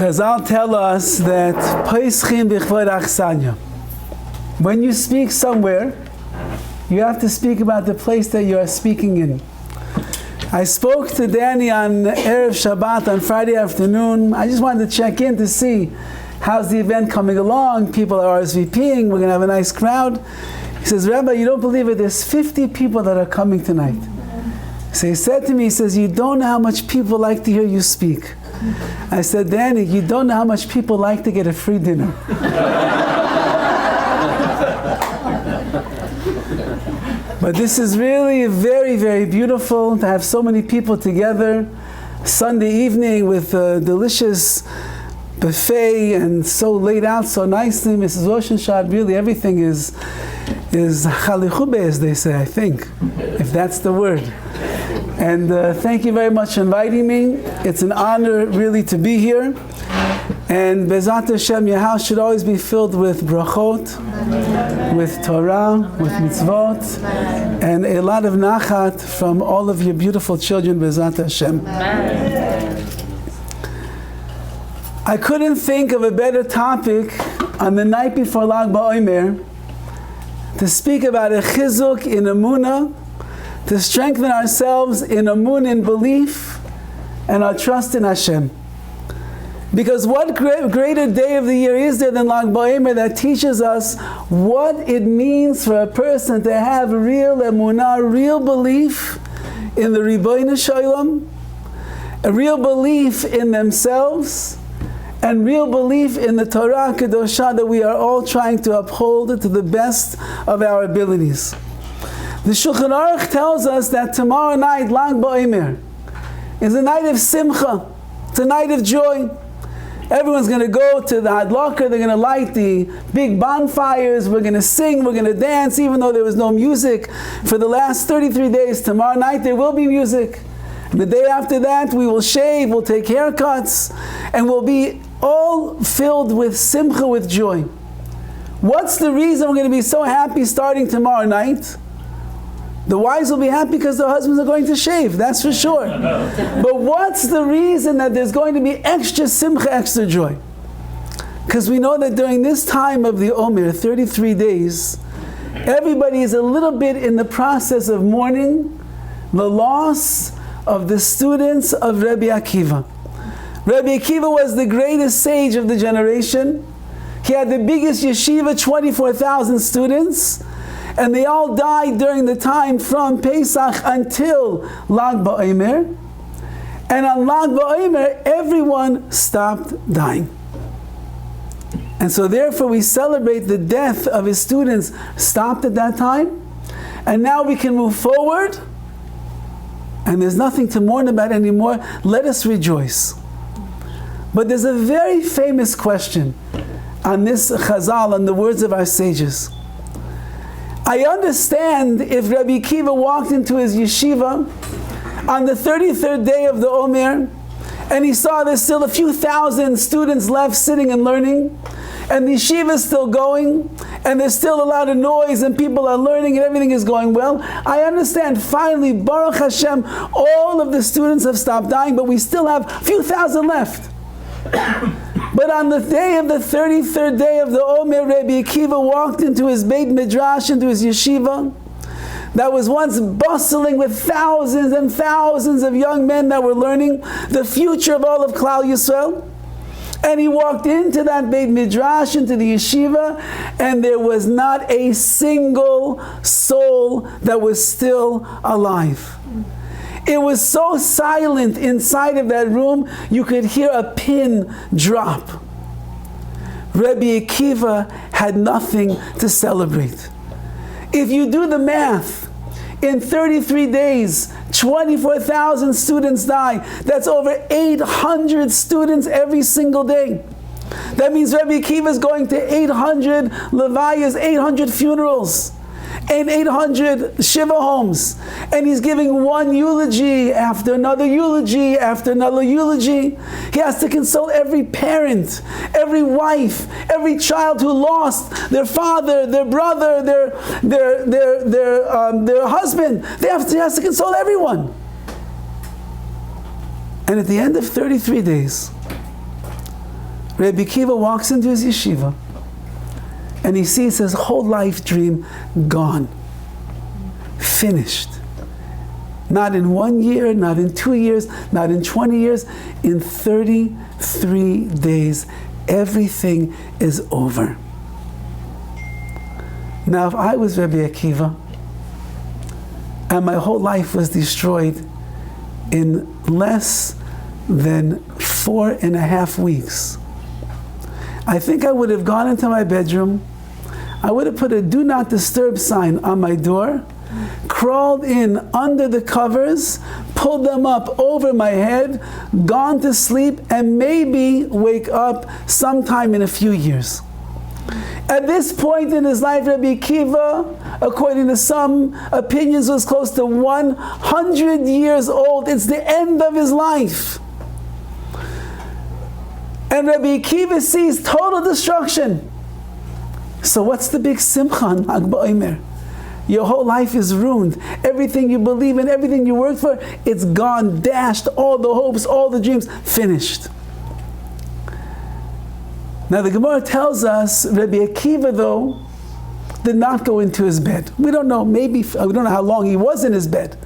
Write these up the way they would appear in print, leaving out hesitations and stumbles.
Chazal tell us that Peischim b'chvod achsanya. When you speak somewhere, you have to speak about the place that you are speaking in. I spoke to Danny on Erev Shabbat on Friday afternoon. I just wanted to check in to see how's the event coming along. People are RSVPing. We're going to have a nice crowd. He says, Rabbi, you don't believe it. There's 50 people that are coming tonight. So he said to me, he says, you don't know how much people like to hear you speak. I said, Danny, you don't know how much people like to get a free dinner. But this is really very, very beautiful to have so many people together Sunday evening with a delicious buffet and so laid out so nicely. Mrs. Oceanshot, really everything is chalichube, as they say, I think, if that's the word. And thank you very much for inviting me. It's an honor really to be here. And Bezat Hashem, your house should always be filled with brachot, with Torah, with mitzvot, and a lot of nachat from all of your beautiful children, Bezat Hashem. I couldn't think of a better topic on the night before Lag BaOmer to speak about a chizuk in Emunah, to strengthen ourselves in Emunah, in belief, and our trust in Hashem. Because what greater day of the year is there than Lag BaOmer that teaches us what it means for a person to have real emunah, real belief in the Ribono Shel Olam, a real belief in themselves, and real belief in the Torah Kedosha that we are all trying to uphold to the best of our abilities. The Shulchan Aruch tells us that tomorrow night, Lag BaOmer, is a night of simcha. It's a night of joy. Everyone's going to go to the Hadlaka, they're going to light the big bonfires, we're going to sing, we're going to dance, even though there was no music for the last 33 days. Tomorrow night there will be music. And the day after that we will shave, we'll take haircuts, and we'll be all filled with simcha, with joy. What's the reason we're going to be so happy starting tomorrow night? The wives will be happy because their husbands are going to shave, that's for sure. But what's the reason that there's going to be extra simcha, extra joy? Because we know that during this time of the Omer, 33 days, everybody is a little bit in the process of mourning the loss of the students of Rabbi Akiva. Rabbi Akiva was the greatest sage of the generation. He had the biggest yeshiva, 24,000 students. And they all died during the time from Pesach until Lag BaOmer. And on Lag BaOmer, everyone stopped dying. And so therefore we celebrate the death of his students stopped at that time. And now we can move forward. And there's nothing to mourn about anymore. Let us rejoice. But there's a very famous question on this chazal, on the words of our sages. I understand if Rabbi Akiva walked into his yeshiva on the 33rd day of the Omer and he saw there's still a few thousand students left sitting and learning, and the yeshiva is still going, and there's still a lot of noise and people are learning and everything is going well. I understand, finally, Baruch Hashem, all of the students have stopped dying, but we still have a few thousand left. But on the day of the 33rd day of the Omer, Rabbi Akiva walked into his Beit Midrash, into his yeshiva, that was once bustling with thousands and thousands of young men that were learning the future of all of Klal Yisrael. And he walked into that Beit Midrash, into the yeshiva, and there was not a single soul that was still alive. It was so silent inside of that room, you could hear a pin drop. Rabbi Akiva had nothing to celebrate. If you do the math, in 33 days, 24,000 students die. That's over 800 students every single day. That means Rabbi Akiva is going to 800 levayas, 800 funerals, and 800 shiva homes, and he's giving one eulogy after another eulogy after another eulogy. He has to console every parent, every wife, every child who lost their father, their brother, their husband. He has to console everyone. And at the end of 33 days, Rabbi Akiva walks into his yeshiva and he sees his whole life dream gone. Finished. Not in 1 year, not in 2 years, not in 20 years. In 33 days, everything is over. Now, if I was Rabbi Akiva and my whole life was destroyed in less than 4.5 weeks, I think I would have gone into my bedroom, I would have put a do not disturb sign on my door, crawled in under the covers, pulled them up over my head, gone to sleep, and maybe wake up sometime in a few years. At this point in his life, Rabbi Akiva, according to some opinions, was close to 100 years old. It's the end of his life. And Rabbi Akiva sees total destruction. So what's the big simcha on Lag BaOmer? Your whole life is ruined. Everything you believe in, everything you worked for, it's gone, dashed, all the hopes, all the dreams, finished. Now the Gemara tells us Rabbi Akiva, though, did not go into his bed. We don't know, maybe, we don't know how long he was in his bed.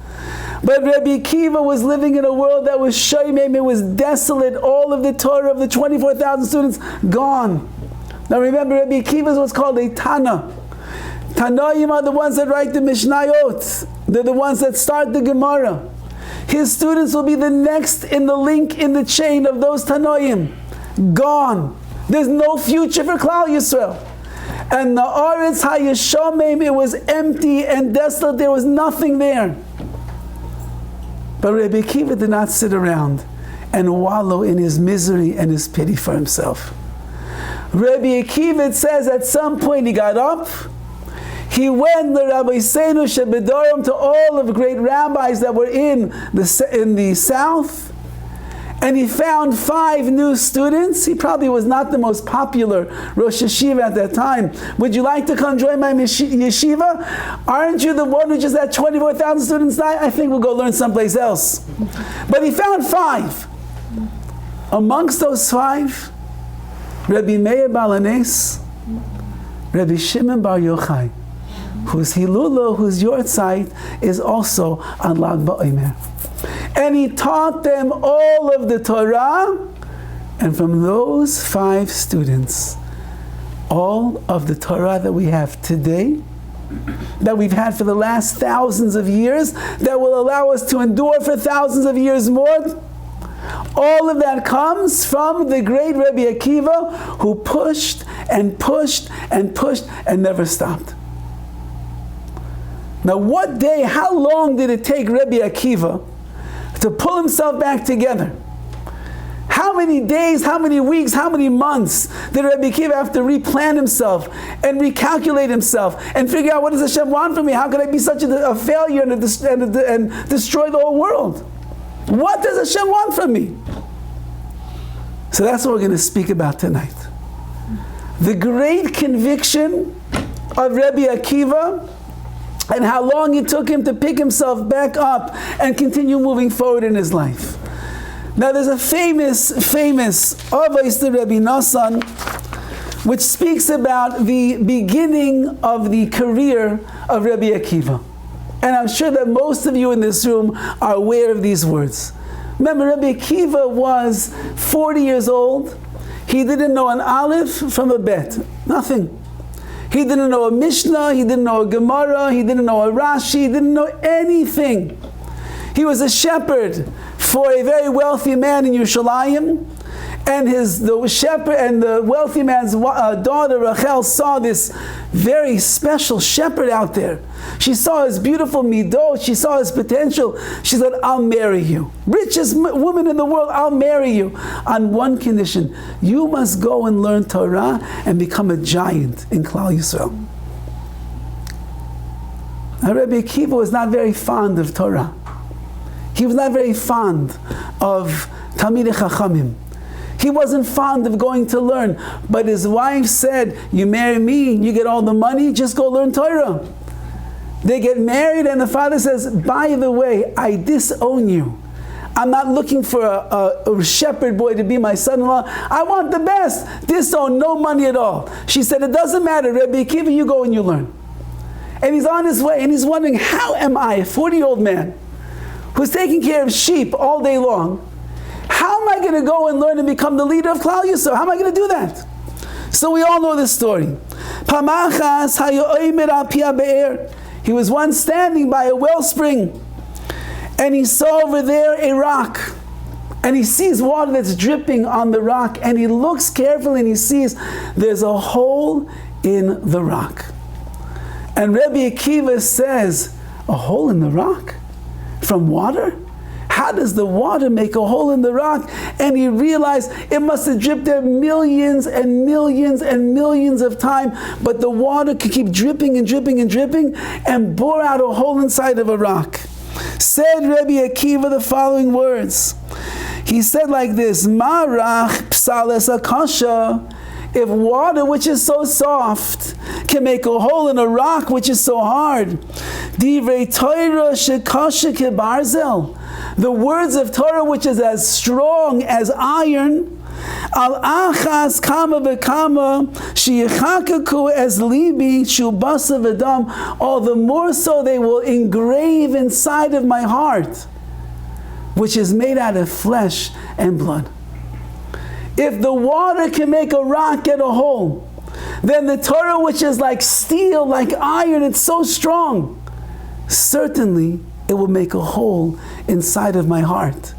But Rabbi Akiva was living in a world that was shoymem, it was desolate. All of the Torah of the 24,000 students, gone. Now remember, Rabbi Akiva is what's called a Tana. Tanaim are the ones that write the Mishnayot. They're the ones that start the Gemara. His students will be the next in the link in the chain of those Tanaim. Gone. There's no future for Klal Yisrael. And the Aretz HaYeshomim, it was empty and desolate. There was nothing there. But Rabbi Akiva did not sit around and wallow in his misery and his pity for himself. Rabbi Akiva, it says, at some point he got up, he went to Rabbi Seinu Shebedorim, to all of the great rabbis that were in the south, and he found 5 new students. He probably was not the most popular Rosh Yeshiva at that time. Would you like to come join my yeshiva? Aren't you the one who just had 24,000 students die? I think we'll go learn someplace else. But he found 5. Amongst those 5, Rabbi Meir Balanes, Rabbi Shimon Bar Yochai, whose Hilula, whose Yortzeit, is also on Lag BaOmer. And he taught them all of the Torah, and from those 5 students, all of the Torah that we have today, that we've had for the last thousands of years, that will allow us to endure for thousands of years more, all of that comes from the great Rabbi Akiva, who pushed and pushed and pushed and never stopped. Now what day, how long did it take Rabbi Akiva to pull himself back together? How many days, how many weeks, how many months did Rabbi Akiva have to replan himself and recalculate himself and figure out, what does Hashem want from me? How could I be such a failure and destroy the whole world? What does Hashem want from me? So that's what we're going to speak about tonight. The great conviction of Rabbi Akiva, and how long it took him to pick himself back up and continue moving forward in his life. Now there's a famous Horowitz to Rabbi Nassan, which speaks about the beginning of the career of Rabbi Akiva. And I'm sure that most of you in this room are aware of these words. Remember, Rabbi Akiva was 40 years old. He didn't know an aleph from a bet. Nothing. He didn't know a Mishnah, he didn't know a Gemara, he didn't know a Rashi, he didn't know anything. He was a shepherd for a very wealthy man in Yerushalayim, and the shepherd and the wealthy man's daughter Rachel saw this very special shepherd out there. She saw his beautiful midot, she saw his potential. She said, I'll marry you. Richest woman in the world, I'll marry you. On one condition, you must go and learn Torah and become a giant in Klal Yisrael. Now, Rabbi Akiva was not very fond of Torah. He was not very fond of Talmidei Chachamim. He wasn't fond of going to learn. But his wife said, you marry me, you get all the money, just go learn Torah. They get married and the father says, by the way, I disown you. I'm not looking for a shepherd boy to be my son-in-law. I want the best. This on no money at all. She said, it doesn't matter, Rabbi Akiva, you go and you learn. And he's on his way, and he's wondering, how am I, a 40-year-old man, who's taking care of sheep all day long, how am I going to go and learn and become the leader of Klal Yisrael? How am I going to do that? So we all know this story. He was once standing by a wellspring, and he saw over there a rock, and he sees water that's dripping on the rock, and he looks carefully and he sees there's a hole in the rock. And Rabbi Akiva says, a hole in the rock? From water? How does the water make a hole in the rock? And he realized it must have dripped there millions and millions and millions of times, but the water could keep dripping and dripping and dripping and bore out a hole inside of a rock. Said Rabbi Akiva the following words. He said like this, Marach psales akasha. If water, which is so soft, can make a hole in a rock which is so hard, divrei Torah shekasha kebarzel, the words of Torah which is as strong as iron, al achas kama v'kama sheyichakaku as libi shubasa v'dam, all the more so they will engrave inside of my heart, which is made out of flesh and blood. If the water can make a rock get a hole, then the Torah, which is like steel, like iron, it's so strong, certainly it will make a hole inside of my heart.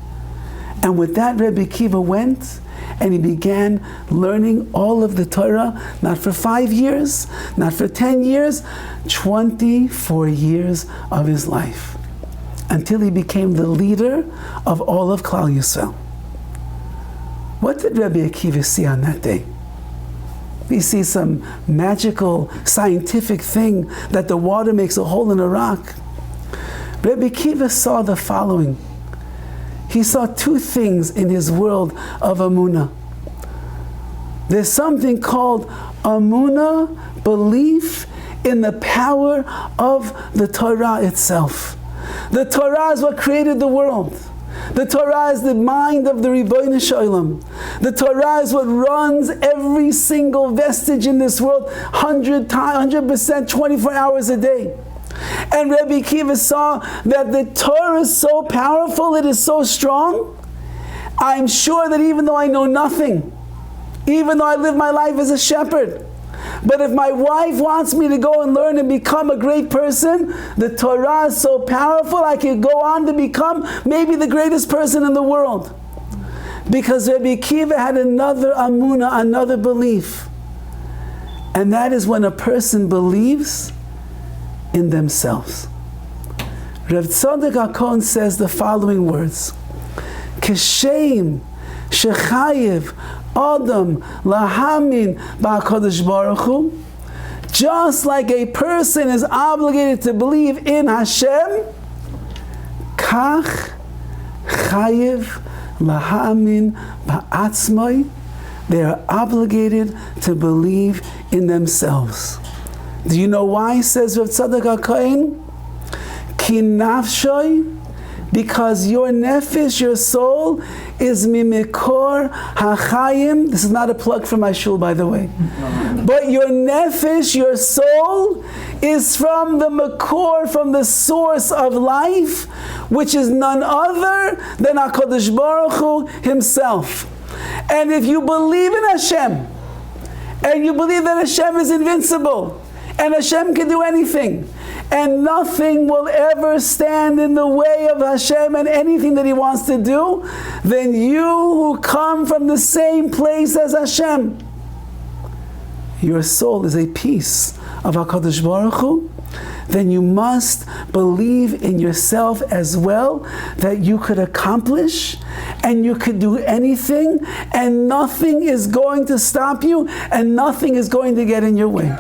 And with that, Rabbi Akiva went and he began learning all of the Torah, not for 5 years, not for 10 years, 24 years of his life, until he became the leader of all of Klal Yisrael. What did Rabbi Akiva see on that day? We see some magical scientific thing that the water makes a hole in a rock. Rabbi Akiva saw the following. He saw two things in his world of Emunah. There's something called Emunah, belief in the power of the Torah itself. The Torah is what created the world. The Torah is the mind of the Ribono Shel Olam. The Torah is what runs every single vestige in this world 100%, 24 hours a day. And Rabbi Akiva saw that the Torah is so powerful, it is so strong. I'm sure that even though I know nothing, even though I live my life as a shepherd, but if my wife wants me to go and learn and become a great person, the Torah is so powerful, I can go on to become maybe the greatest person in the world. Because Rabbi Akiva had another Emunah, another belief. And that is when a person believes in themselves. Rav Tzadok HaKohen says the following words. Keshem shechayev Adam lahamin ba'Kadosh Baruch Hu, just like a person is obligated to believe in Hashem, kach chayev lahamin ba'atzmai, they are obligated to believe in themselves. Do you know why, says Rav Tzadok HaKohen? Ki nafshoy, because your nefesh, your soul, is mimikor hachayim. This is not a plug for my shul, by the way. But your nefesh, your soul, is from the makor, from the source of life, which is none other than HaKadosh Baruch Hu himself. And if you believe in Hashem, and you believe that Hashem is invincible, and Hashem can do anything, and nothing will ever stand in the way of Hashem and anything that He wants to do, then you who come from the same place as Hashem, your soul is a piece of HaKadosh Baruch Hu, then you must believe in yourself as well, that you could accomplish and you could do anything, and nothing is going to stop you and nothing is going to get in your way.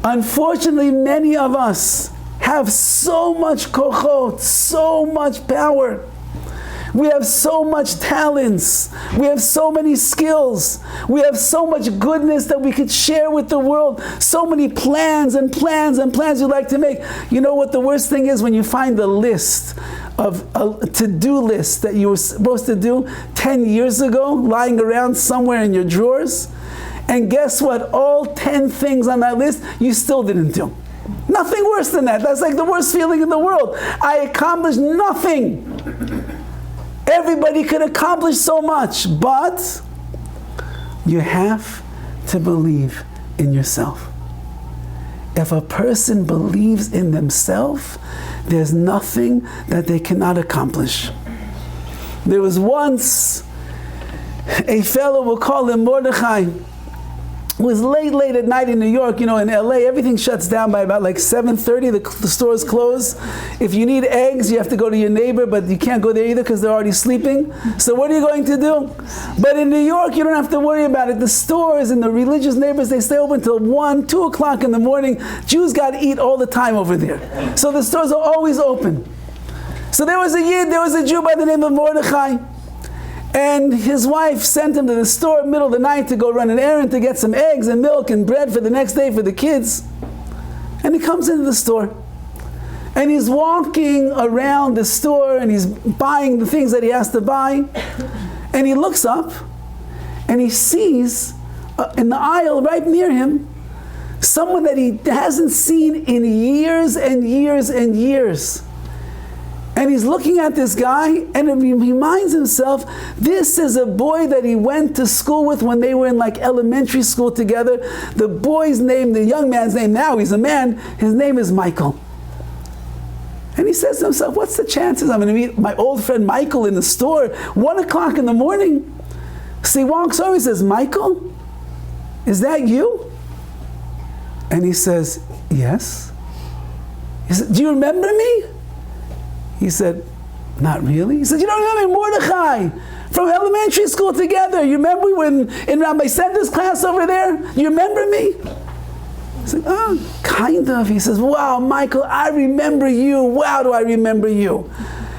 Unfortunately, many of us have so much kochot, so much power. We have so much talents. We have so many skills. We have so much goodness that we could share with the world. So many plans and plans and plans you'd like to make. You know what the worst thing is? When you find a list of a to-do list that you were supposed to do 10 years ago lying around somewhere in your drawers. And guess what? All 10 things on that list you still didn't do. Nothing worse than that. That's like the worst feeling in the world. I accomplished nothing. Everybody could accomplish so much, but you have to believe in yourself. If a person believes in themselves, there's nothing that they cannot accomplish. There was once a fellow, we'll call him Mordechai. It was late at night in New York. You know, in LA, everything shuts down by about like 7:30. The stores close. If you need eggs, you have to go to your neighbor, but you can't go there either because they're already sleeping. So what are you going to do? But in New York, you don't have to worry about it. The stores and the religious neighbors, they stay open till 1, 2 o'clock in the morning. Jews got to eat all the time over there. So the stores are always open. So there was a Jew by the name of Mordechai. And his wife sent him to the store in the middle of the night to go run an errand to get some eggs and milk and bread for the next day for the kids. And he comes into the store. And he's walking around the store and he's buying the things that he has to buy. And he looks up and he sees in the aisle right near him someone that he hasn't seen in years and years and years. And he's looking at this guy and he reminds himself, this is a boy that he went to school with when they were in like elementary school together. The boy's name, the young man's name, now he's a man, his name is Michael. And he says to himself, what's the chances I'm going to meet my old friend Michael in the store 1 o'clock in the morning? So he walks over, he says, Michael, is that you? And he says, yes. He said, do you remember me? He said, not really. He said, you don't remember Mordechai from elementary school together? You remember we were in Rabbi Sender's class over there? You remember me? He said, oh, kind of. He says, wow, Michael, I remember you. Wow, do I remember you.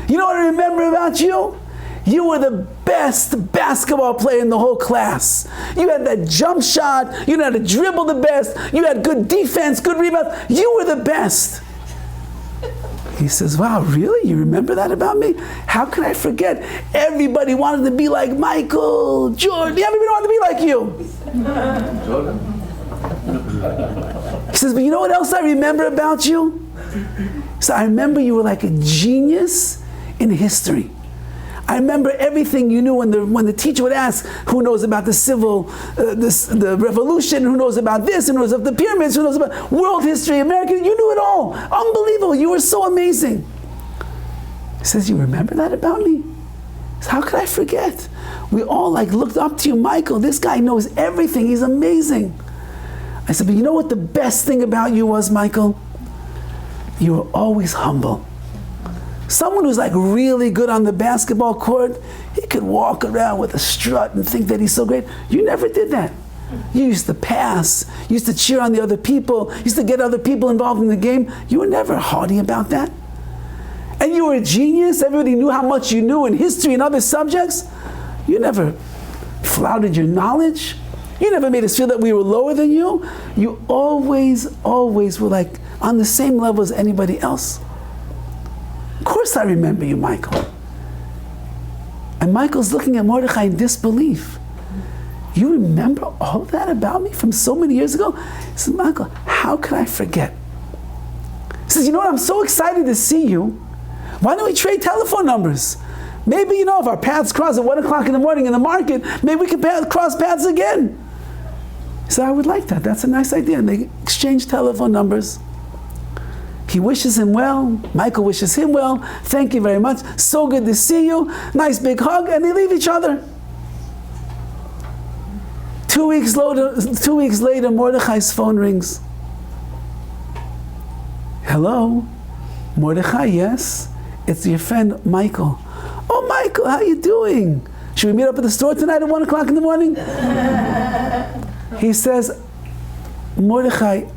You know what I remember about you? You were the best basketball player in the whole class. You had that jump shot. You knew how to dribble the best. You had good defense, good rebounds. You were the best. He says, wow, really? You remember that about me? How could I forget? Everybody wanted to be like Michael, Jordan. Everybody wanted to be like you. Jordan. He says, but you know what else I remember about you? So I remember you were like a genius in history. I remember everything you knew when the teacher would ask, who knows about the revolution, who knows about this, who knows about the pyramids, who knows about world history, American, you knew it all. Unbelievable, you were so amazing. He says, you remember that about me? He says, how could I forget? We all like looked up to you, Michael. This guy knows everything, he's amazing. I said, but you know what the best thing about you was, Michael? You were always humble. Someone who's like really good on the basketball court, he could walk around with a strut and think that he's so great. You never did that. You used to pass, you used to cheer on the other people, you used to get other people involved in the game. You were never haughty about that. And you were a genius. Everybody knew how much you knew in history and other subjects. You never flouted your knowledge. You never made us feel that we were lower than you. You always were like on the same level as anybody else. Of course I remember you, Michael. And Michael's looking at Mordechai in disbelief. You remember all of that about me from so many years ago? He says, Michael, how could I forget? He says, you know what, I'm so excited to see you. Why don't we trade telephone numbers? Maybe, if our paths cross at 1 o'clock in the morning in the market, maybe we can cross paths again. He said, I would like that. That's a nice idea. And they exchange telephone numbers. He wishes him well. Michael wishes him well. Thank you very much. So good to see you. Nice big hug. And they leave each other. 2 weeks later, Mordechai's phone rings. Hello? Mordechai, yes? It's your friend Michael. Oh, Michael, how you doing? Should we meet up at the store tonight at 1 o'clock in the morning? He says, Mordechai,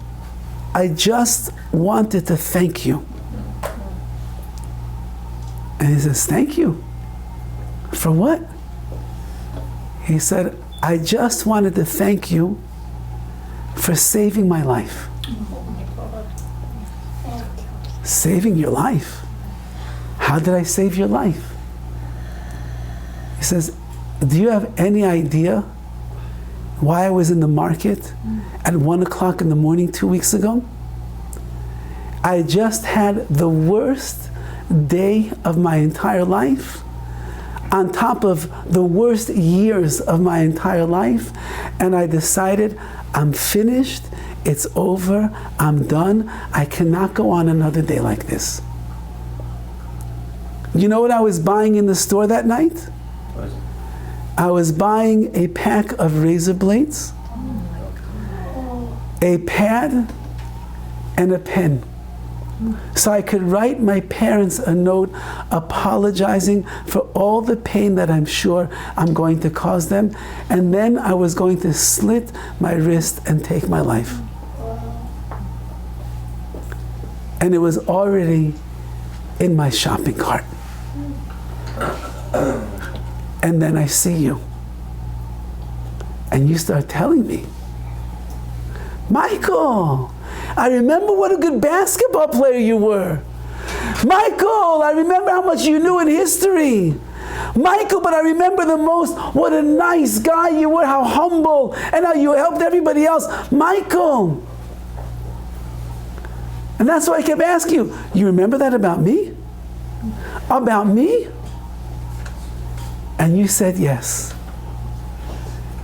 I just wanted to thank you. And he says, thank you. For what? He said, I just wanted to thank you for saving my life. Saving your life? How did I save your life? He says, do you have any idea why I was in the market at 1 o'clock in the morning 2 weeks ago? I just had the worst day of my entire life, on top of the worst years of my entire life, and I decided I'm finished, it's over, I'm done, I cannot go on another day like this. You know what I was buying in the store that night? I was buying a pack of razor blades, a pad, and a pen. So I could write my parents a note apologizing for all the pain that I'm sure I'm going to cause them, and then I was going to slit my wrist and take my life. And it was already in my shopping cart. And then I see you. And you start telling me, Michael, I remember what a good basketball player you were. Michael, I remember how much you knew in history. Michael, but I remember the most, what a nice guy you were, how humble, and how you helped everybody else. Michael. And that's why I kept asking you, you remember that about me? About me? And you said yes.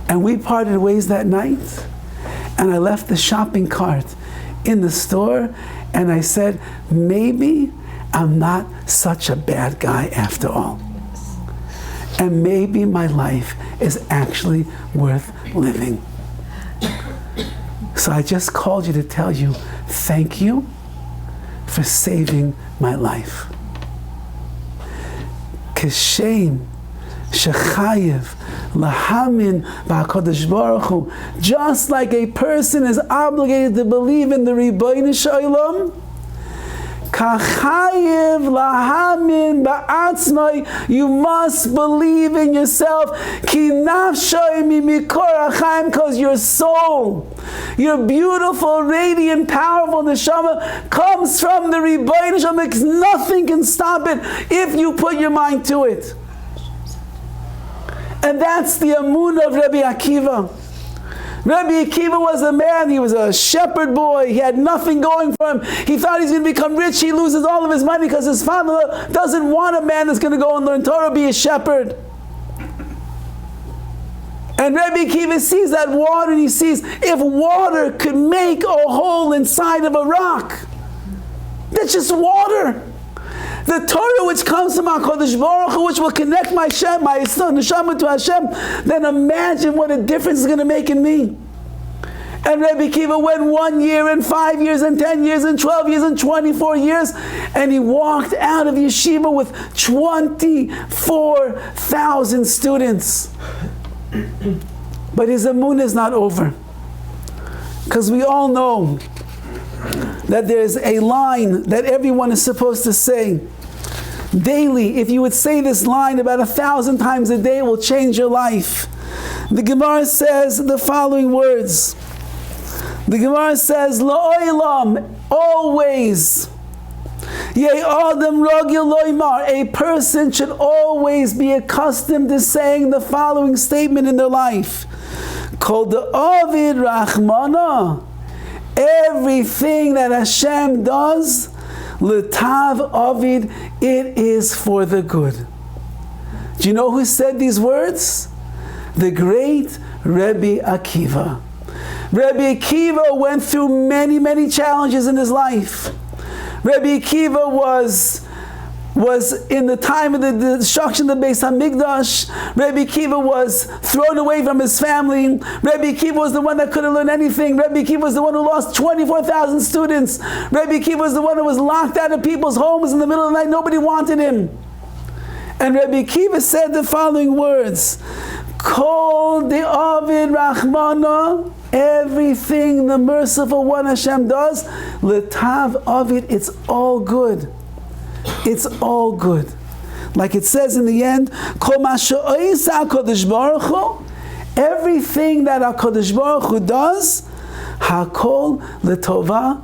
And we parted ways that night, and I left the shopping cart in the store, and I said, maybe I'm not such a bad guy after all. And maybe my life is actually worth living. So I just called you to tell you, thank you for saving my life. Kishem shechayev lahamin ba'Hakadosh Baruch Hu. Just like a person is obligated to believe in the Ribbono Shel Olam, kachayev lahamin ba'atzmai, you must believe in yourself. Ki nafshay mimikor achayim, because your soul, your beautiful, radiant, powerful neshama comes from the Ribbono Shel Olam, because nothing can stop it if you put your mind to it. And that's the Emunah of Rabbi Akiva. Rabbi Akiva was a man, he was a shepherd boy, he had nothing going for him. He thought he's going to become rich, he loses all of his money because his father doesn't want a man that's going to go and learn Torah, be a shepherd. And Rabbi Akiva sees that water, and he sees if water could make a hole inside of a rock, that's just water. The Torah which comes from HaKadosh Baruch Hu, which will connect my neshama to Hashem, then imagine what a difference it's going to make in me. And Rabbi Akiva went 1 year and 5 years and 10 years and 12 years and 24 years, and he walked out of yeshiva with 24,000 students. But his Emunah is not over. Because we all know that there's a line that everyone is supposed to say daily. If you would say this line about 1,000 times a day, it will change your life. The Gemara says the following words. The Gemara says, La'olam, always. Yeh adam ragil loymar, a person should always be accustomed to saying the following statement in their life. Kol Dovid Rachmana, everything that Hashem does, L'tav Ovid, it is for the good. Do you know who said these words? The great Rabbi Akiva. Rabbi Akiva went through many, many challenges in his life. Rabbi Akiva was in the time of the destruction of the Beis HaMikdash. Rabbi Akiva was thrown away from his family. Rabbi Akiva was the one that couldn't learn anything. Rabbi Akiva was the one who lost 24,000 students. Rabbi Akiva was the one who was locked out of people's homes in the middle of the night. Nobody wanted him. And Rabbi Akiva said the following words, Kol de'avid rachmana, everything the merciful one Hashem does, L'tav Ovid, it's all good. It's all good. Like it says in the end, Kol ma she'oisa HaKadosh Baruch Hu, everything that HaKadosh Baruch Hu does, Hakol L'Tova,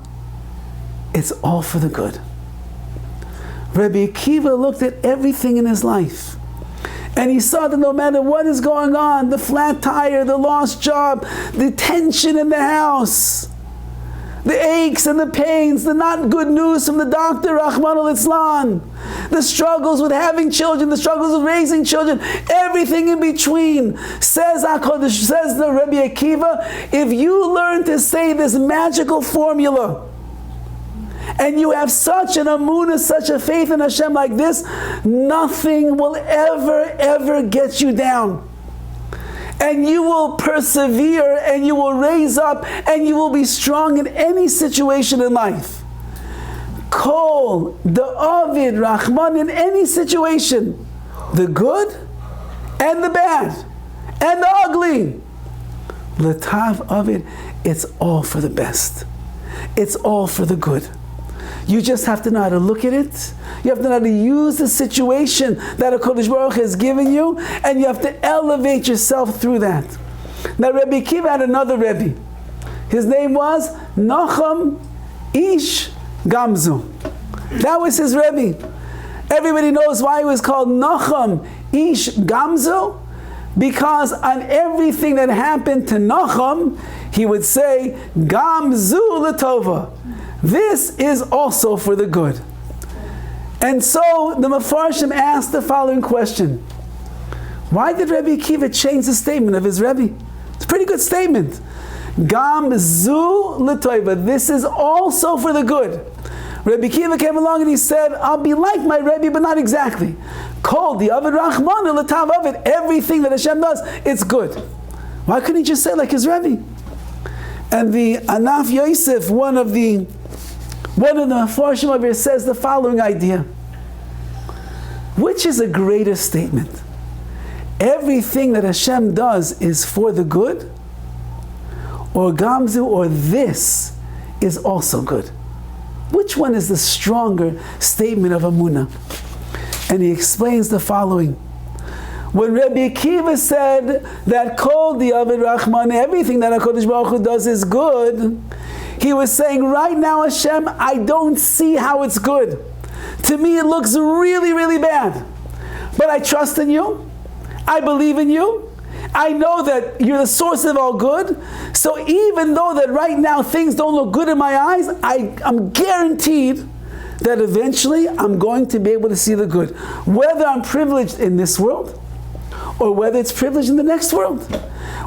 it's all for the good. Rabbi Akiva looked at everything in his life, and he saw that no matter what is going on, the flat tire, the lost job, the tension in the house, the aches and the pains, the not good news from the doctor, Rahman al-Islan, the struggles with having children, the struggles with raising children, everything in between. Says the Rabbi Akiva, if you learn to say this magical formula, and you have such an emunah, such a faith in Hashem like this, nothing will ever get you down. And you will persevere, and you will raise up, and you will be strong in any situation in life. Kol, Dovid, Rahman, in any situation, the good and the bad and the ugly, L'tav of it, it's all for the best. It's all for the good. You just have to know how to look at it. You have to know how to use the situation that HaKadosh Baruch Hu has given you, and you have to elevate yourself through that. Now Rabbi Akiva had another Rebbe. His name was Nachum Ish Gamzu. That was his Rebbe. Everybody knows why he was called Nachum Ish Gamzu, because on everything that happened to Nachum, he would say, Gamzu L'Tova. This is also for the good. And so the Mefarshim asked the following question. Why did Rabbi Akiva change the statement of his Rebbe? It's a pretty good statement. Gam zu l'toiva. This is also for the good. Rabbi Akiva came along and he said, I'll be like my Rebbe, but not exactly. Called the Avid Rahman and l'tav of it. Everything that Hashem does, it's good. Why couldn't he just say like his Rebbe? And the Anaf Yosef, one of the Mefarshim over here, says the following idea. Which is a greater statement? Everything that Hashem does is for the good? Or Gamzu, or this is also good? Which one is the stronger statement of Emunah? And he explains the following. When Rabbi Akiva said that Kol Dovid Rahman, everything that HaKadosh Baruch Hu does is good, he was saying, right now Hashem, I don't see how it's good. To me it looks really, really bad. But I trust in you. I believe in you. I know that you're the source of all good. So even though that right now things don't look good in my eyes, I'm guaranteed that eventually I'm going to be able to see the good. Whether I'm privileged in this world, or whether it's privileged in the next world.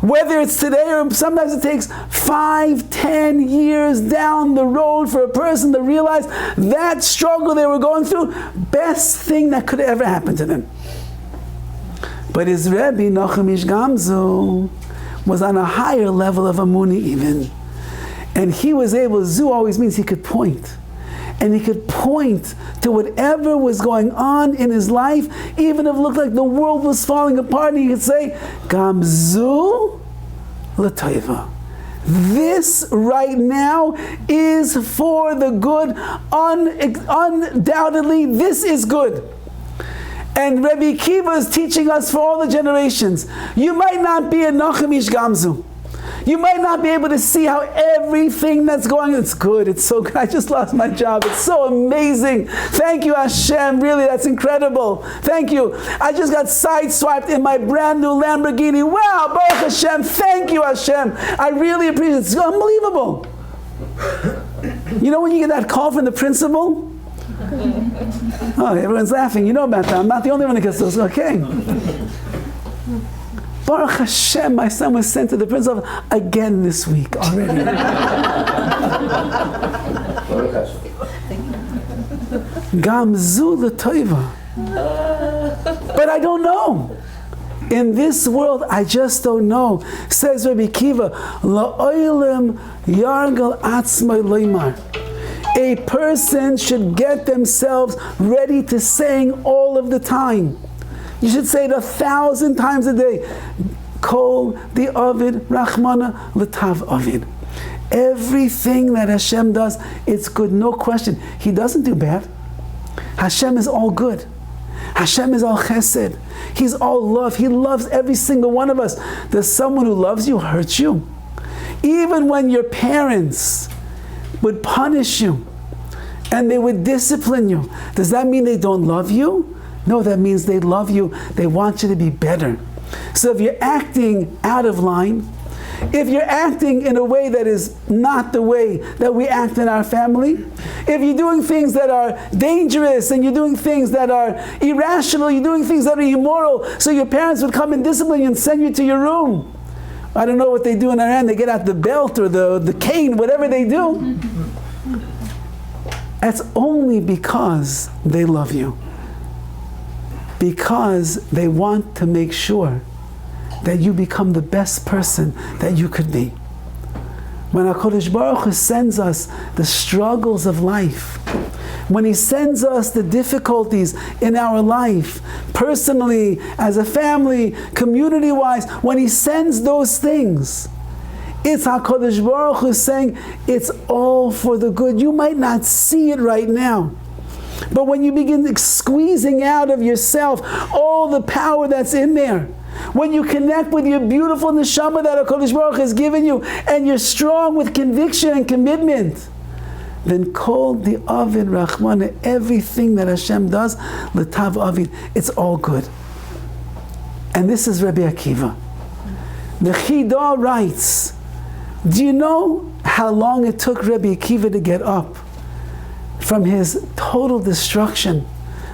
Whether it's today, or sometimes it takes 5-10 years down the road for a person to realize that struggle they were going through, best thing that could ever happen to them. But his Rebbe, Nachum Ish Gamzu, was on a higher level of Emunah even. And he was able, Zu always means he could point. And he could point to whatever was going on in his life, even if it looked like the world was falling apart, and he could say, Gamzu L'Toiva. This right now is for the good. Undoubtedly, this is good. And Rabbi Akiva is teaching us for all the generations. You might not be a Nachum Ish Gamzu. You might not be able to see how everything that's going on, it's good, it's so good. I just lost my job. It's so amazing. Thank you, Hashem. Really, that's incredible. Thank you. I just got sideswiped in my brand new Lamborghini. Wow, Baruch Hashem. Thank you, Hashem. I really appreciate it. It's unbelievable. You know when you get that call from the principal? Oh, everyone's laughing. You know about that. I'm not the only one that gets those. Okay. Baruch Hashem, my son was sent to the principal again this week already. Gamzu L'Toiva. But I don't know. In this world, I just don't know. Says Rabbi Akiva, La'olim yargal atzmai loymar. A person should get themselves ready to sing all of the time. You should say it 1,000 times a day. Kol Dovid Rahmana L'tav Ovid. Everything that Hashem does, it's good, no question. He doesn't do bad. Hashem is all good. Hashem is all chesed. He's all love. He loves every single one of us. Does someone who loves you hurt you? Even when your parents would punish you and they would discipline you, does that mean they don't love you? No, that means they love you. They want you to be better. So if you're acting out of line, if you're acting in a way that is not the way that we act in our family, if you're doing things that are dangerous and you're doing things that are irrational, you're doing things that are immoral, so your parents would come and discipline you and send you to your room. I don't know what they do in Iran. They get out the belt or the cane, whatever they do. That's only because they love you. Because they want to make sure that you become the best person that you could be. When HaKadosh Baruch Hu sends us the struggles of life, when He sends us the difficulties in our life, personally, as a family, community-wise, when He sends those things, it's HaKadosh Baruch Hu saying, it's all for the good. You might not see it right now, but when you begin squeezing out of yourself all the power that's in there, when you connect with your beautiful neshama that HaKadosh Baruch Hu has given you, and you're strong with conviction and commitment, then kol the Ovid Rachmana, everything that Hashem does, l'tav Ovid, it's all good. And this is Rabbi Akiva. The Chidah writes, do you know how long it took Rabbi Akiva to get up from his total destruction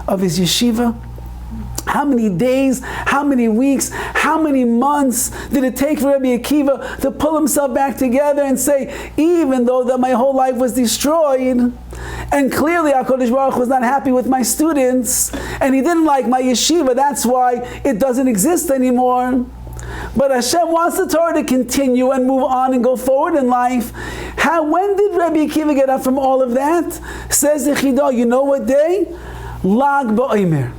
of his yeshiva? How many days, how many weeks, how many months did it take for Rabbi Akiva to pull himself back together and say, even though that my whole life was destroyed, and clearly HaKadosh Baruch Hu was not happy with my students, and he didn't like my yeshiva, that's why it doesn't exist anymore. But Hashem wants the Torah to continue and move on and go forward in life. When did Rabbi Akiva get up from all of that? Says the Chidah, you know what day? Lag BaOmer.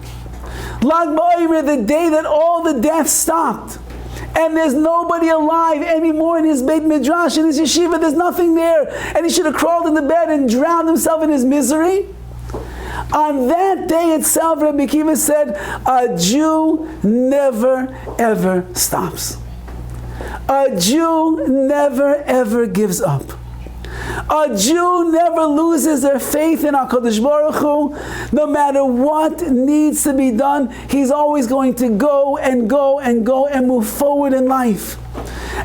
Lag BaOmer, the day that all the deaths stopped. And there's nobody alive anymore in his Beit Midrash, in his yeshiva, there's nothing there. And he should have crawled in the bed and drowned himself in his misery. On that day itself, Rabbi Akiva said, a Jew never ever stops. A Jew never ever gives up. A Jew never loses their faith in HaKadosh Baruch Hu. No matter what needs to be done, he's always going to go and go and go and move forward in life.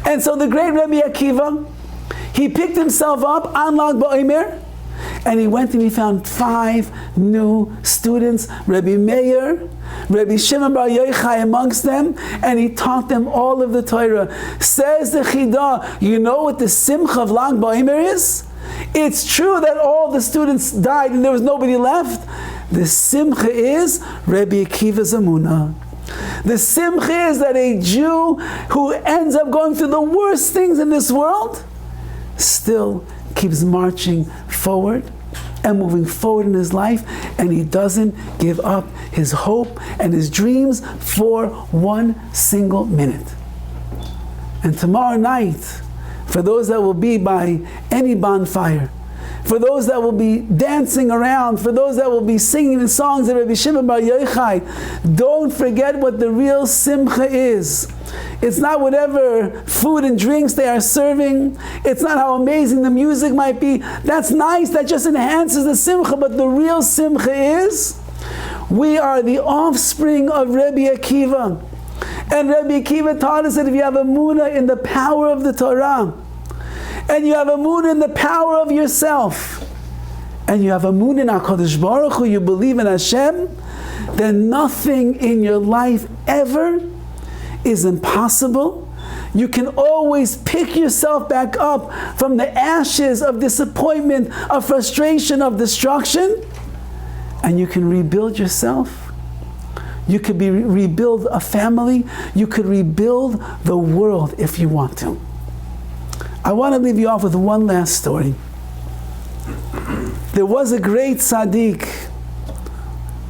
And so the great Rabbi Akiva, he picked himself up on Lag BaOmer, and he went and he found 5 new students, Rabbi Meir, Rabbi Shimon Bar Yochai amongst them, and he taught them all of the Torah. Says the Chidah, you know what the Simcha of Lag BaOmer is? It's true that all the students died and there was nobody left. The Simcha is Rabbi Akiva's Emunah. The Simcha is that a Jew who ends up going through the worst things in this world still keeps marching forward and moving forward in his life, and he doesn't give up his hope and his dreams for 1 single minute. And tomorrow night, for those that will be by any bonfire, for those that will be dancing around, for those that will be singing the songs of Rabbi Shimon Bar Yochai, don't forget what the real Simcha is. It's not whatever food and drinks they are serving. It's not how amazing the music might be. That's nice, that just enhances the Simcha, but the real Simcha is, we are the offspring of Rabbi Akiva. And Rabbi Akiva taught us that if you have Emunah in the power of the Torah, and you have Emunah in the power of yourself, and you have Emunah in HaKadosh Baruch Hu, you believe in Hashem, then nothing in your life ever is impossible. You can always pick yourself back up from the ashes of disappointment, of frustration, of destruction, and you can rebuild yourself. You could rebuild a family. You could rebuild the world if you want to. I want to leave you off with one last story. There was a great tzaddik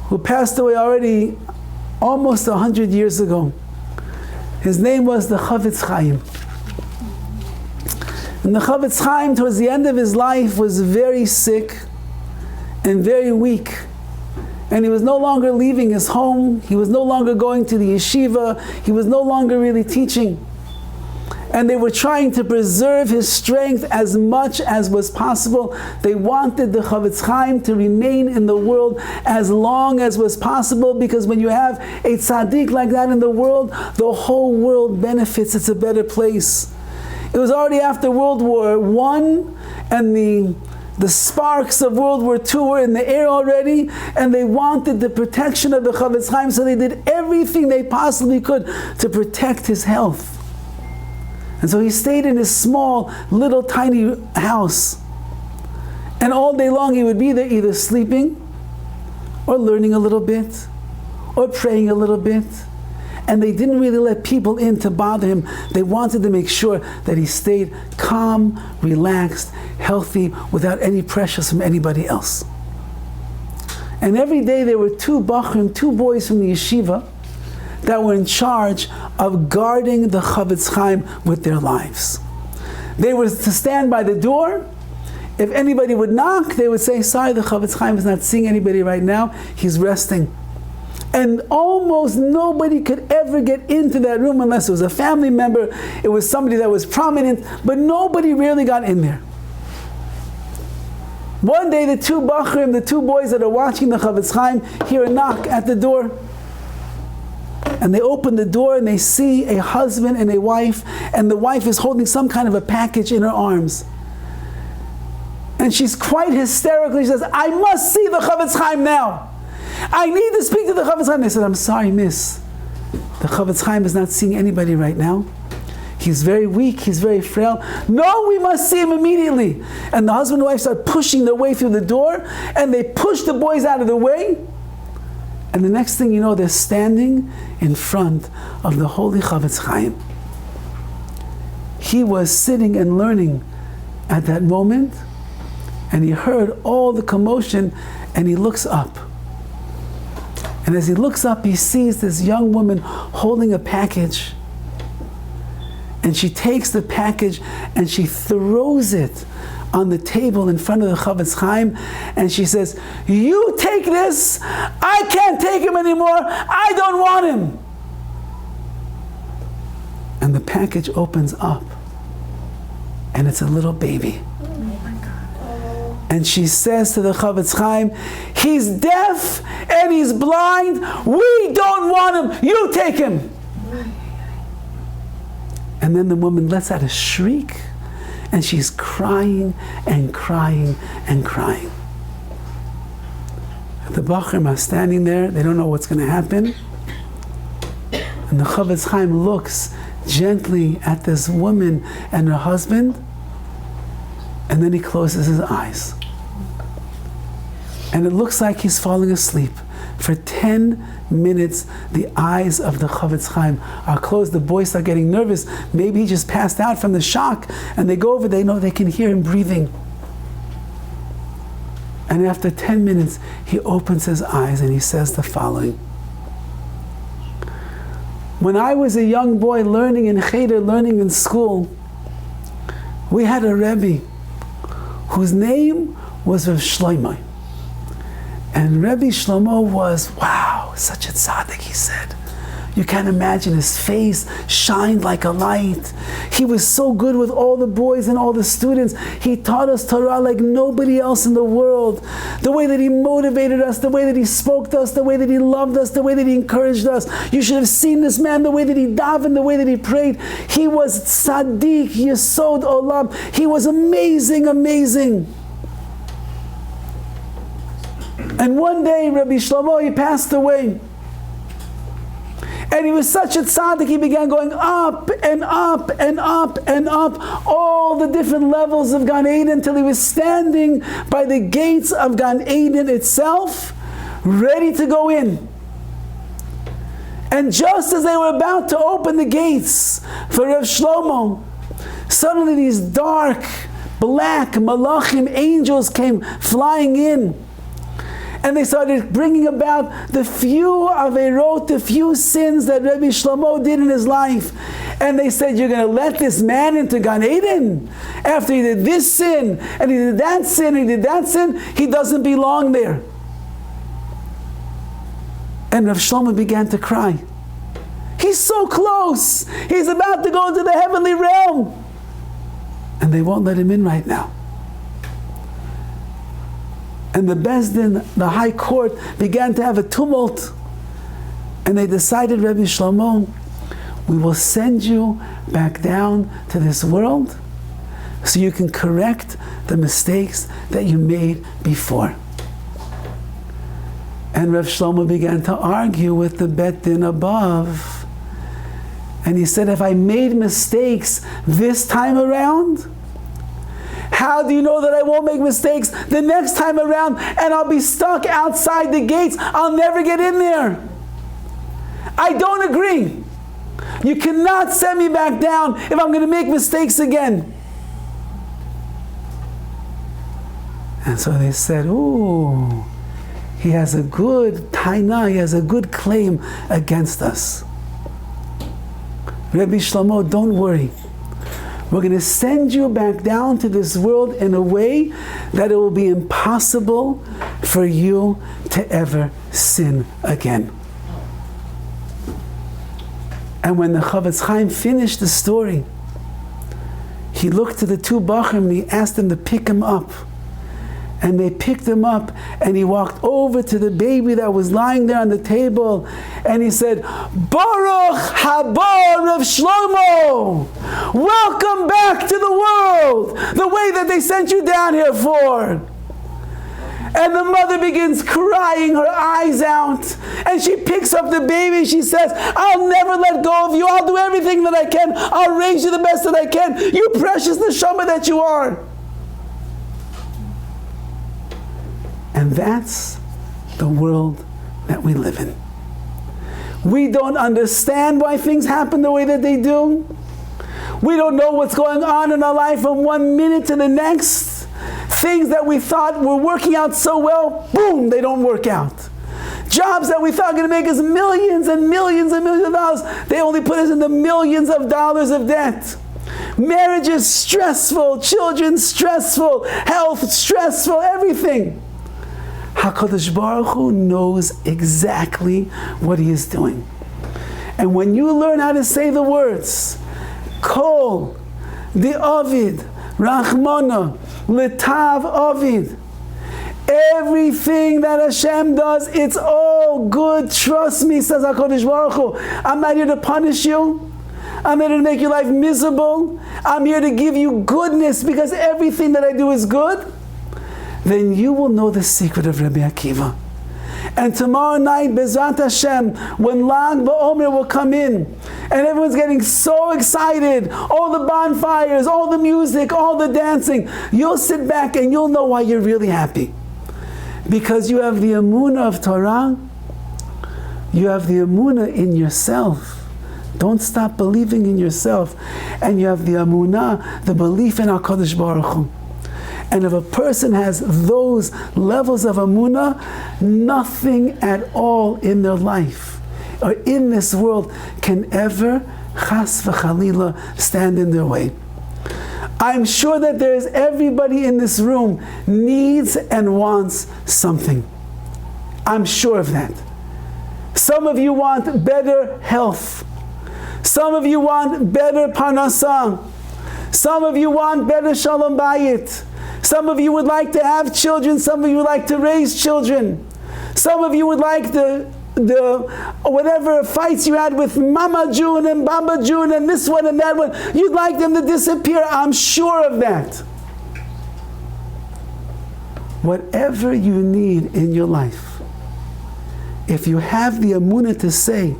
who passed away already almost 100 years ago. His name was the Horowitz. And the Horowitz, towards the end of his life, was very sick and very weak. And he was no longer leaving his home. He was no longer going to the yeshiva. He was no longer really teaching. And they were trying to preserve his strength as much as was possible. They wanted the Chavetz Chaim to remain in the world as long as was possible, because when you have a tzaddik like that in the world, the whole world benefits. It's a better place. It was already after World War I, and the sparks of World War II were in the air already, and they wanted the protection of the Chavetz Chaim, so they did everything they possibly could to protect his health. And so he stayed in his small, little, tiny house. And all day long he would be there either sleeping, or learning a little bit, or praying a little bit. And they didn't really let people in to bother him. They wanted to make sure that he stayed calm, relaxed, healthy, without any pressures from anybody else. And every day there were two boys from the yeshiva, that were in charge of guarding the Chavetz Chaim with their lives. They were to stand by the door. If anybody would knock, they would say, sorry, the Chavetz Chaim is not seeing anybody right now, he's resting. And almost nobody could ever get into that room unless it was a family member, it was somebody that was prominent, but nobody really got in there. One day the two boys that are watching the Chavetz Chaim, hear a knock at the door. And they open the door and they see a husband and a wife, and the wife is holding some kind of a package in her arms. And she's quite hysterical. She says, I must see the Chavetz Chaim now. I need to speak to the Chavetz Chaim. They said, I'm sorry, miss. The Chavetz Chaim is not seeing anybody right now. He's very weak, he's very frail. No, we must see him immediately. And the husband and wife start pushing their way through the door, and they push the boys out of the way. And the next thing you know, they're standing in front of the Holy Chavetz Chaim. He was sitting and learning at that moment, and he heard all the commotion, and he looks up. And as he looks up, he sees this young woman holding a package. And she takes the package and she throws it on the table in front of the Chavetz Chaim, and she says, you take this, I can't take him anymore, I don't want him. And the package opens up, and it's a little baby. Oh my God. And she says to the Chavetz Chaim, he's deaf and he's blind, we don't want him, you take him. And then the woman lets out a shriek, and she's crying and crying and crying. The Bachrim are standing there, they don't know what's going to happen. And the Chavetz Chaim looks gently at this woman and her husband, and then he closes his eyes. And it looks like he's falling asleep. For 10 minutes, the eyes of the Chavetz Chaim are closed. The boys start getting nervous. Maybe he just passed out from the shock. And they go over, they know they can hear him breathing. And after 10 minutes, he opens his eyes and he says the following. When I was a young boy learning in Cheder, learning in school, we had a Rabbi whose name was Rav Shlomo. And Rabbi Shlomo was, wow, such a tzaddik, he said. You can't imagine, his face shined like a light. He was so good with all the boys and all the students. He taught us Torah like nobody else in the world. The way that he motivated us, the way that he spoke to us, the way that he loved us, the way that he encouraged us. You should have seen this man, the way that he davened, the way that he prayed. He was tzaddik, yesod olam. He was amazing, amazing. And one day, Rabbi Shlomo, he passed away. And he was such a tzaddik, he began going up and up and up and up, all the different levels of Gan Eden, until he was standing by the gates of Gan Eden itself, ready to go in. And just as they were about to open the gates for Rav Shlomo, suddenly these dark, black malachim angels came flying in. And they started bringing about the few averot, the few sins that Rabbi Shlomo did in his life. And they said, you're going to let this man into Gan Eden? After he did this sin, and he did that sin, and he did that sin, he doesn't belong there. And Rav Shlomo began to cry. He's so close. He's about to go into the heavenly realm. And they won't let him in right now. And the Bezdin, the high court, began to have a tumult. And they decided, Rabbi Shlomo, we will send you back down to this world so you can correct the mistakes that you made before. And Rav Shlomo began to argue with the Bet Din above. And he said, if I made mistakes this time around, how do you know that I won't make mistakes the next time around and I'll be stuck outside the gates? I'll never get in there. I don't agree. You cannot send me back down if I'm going to make mistakes again. And so they said, ooh, he has a good taina, he has a good claim against us. Rabbi Shlomo, don't worry. We're going to send you back down to this world in a way that it will be impossible for you to ever sin again. And when the Chavetz Chaim finished the story, he looked to the two Bachrim and he asked them to pick him up. And they picked him up and he walked over to the baby that was lying there on the table and he said, Baruch haba Rav Shlomo! Welcome back to the world! The way that they sent you down here for! And the mother begins crying her eyes out. And she picks up the baby and she says, I'll never let go of you. I'll do everything that I can. I'll raise you the best that I can. You precious neshama that you are. And that's the world that we live in. We don't understand why things happen the way that they do. We don't know what's going on in our life from one minute to the next. Things that we thought were working out so well, boom, they don't work out. Jobs that we thought were going to make us millions and millions and millions of dollars, they only put us into millions of dollars of debt. Marriages stressful, children stressful, health stressful, everything. HaKadosh Baruch Hu knows exactly what He is doing. And when you learn how to say the words, Kol, Dovid, Rachmana, Letav Ovid, everything that Hashem does, it's all good. Trust me, says HaKadosh Baruch Hu. I'm not here to punish you. I'm here to make your life miserable. I'm here to give you goodness because everything that I do is good. Then you will know the secret of Rabbi Akiva. And tomorrow night, Bezrat Hashem, when Lag BaOmer will come in, and everyone's getting so excited, all the bonfires, all the music, all the dancing, you'll sit back and you'll know why you're really happy. Because you have the Emunah of Torah, you have the Emunah in yourself. Don't stop believing in yourself. And you have the Emunah, the belief in HaKadosh Baruch Hu. And if a person has those levels of Emunah, nothing at all in their life or in this world can ever, chas v'chalila, stand in their way. I'm sure that there is everybody in this room needs and wants something. I'm sure of that. Some of you want better health. Some of you want better parnasah. Some of you want better shalom bayit. Some of you would like to have children. Some of you would like to raise children. Some of you would like the whatever fights you had with Mama June and Baba June and this one and that one. You'd like them to disappear. I'm sure of that. Whatever you need in your life, if you have the Emunah to say,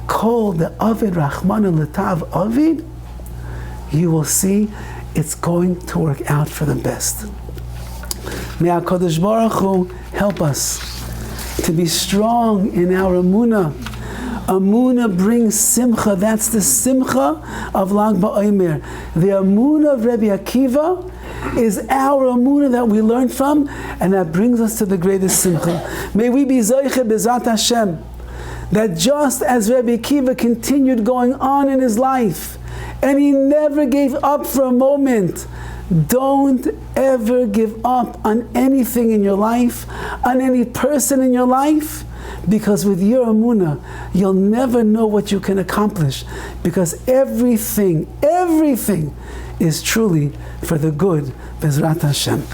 Kol the Ovid Rachmana Letav Ovid, you will see it's going to work out for the best. May HaKadosh Baruch Hu help us to be strong in our Emunah. Emunah brings Simcha. That's the Simcha of Lag BaOmer. The Emunah of Rabbi Akiva is our Emunah that we learn from, and that brings us to the greatest Simcha. May we be Zoiche B'ezrat Hashem, that just as Rabbi Akiva continued going on in his life, and he never gave up for a moment, Don't ever give up on anything in your life, on any person in your life, because with your emunah, you'll never know what you can accomplish, because everything is truly for the good. Bezrat Hashem.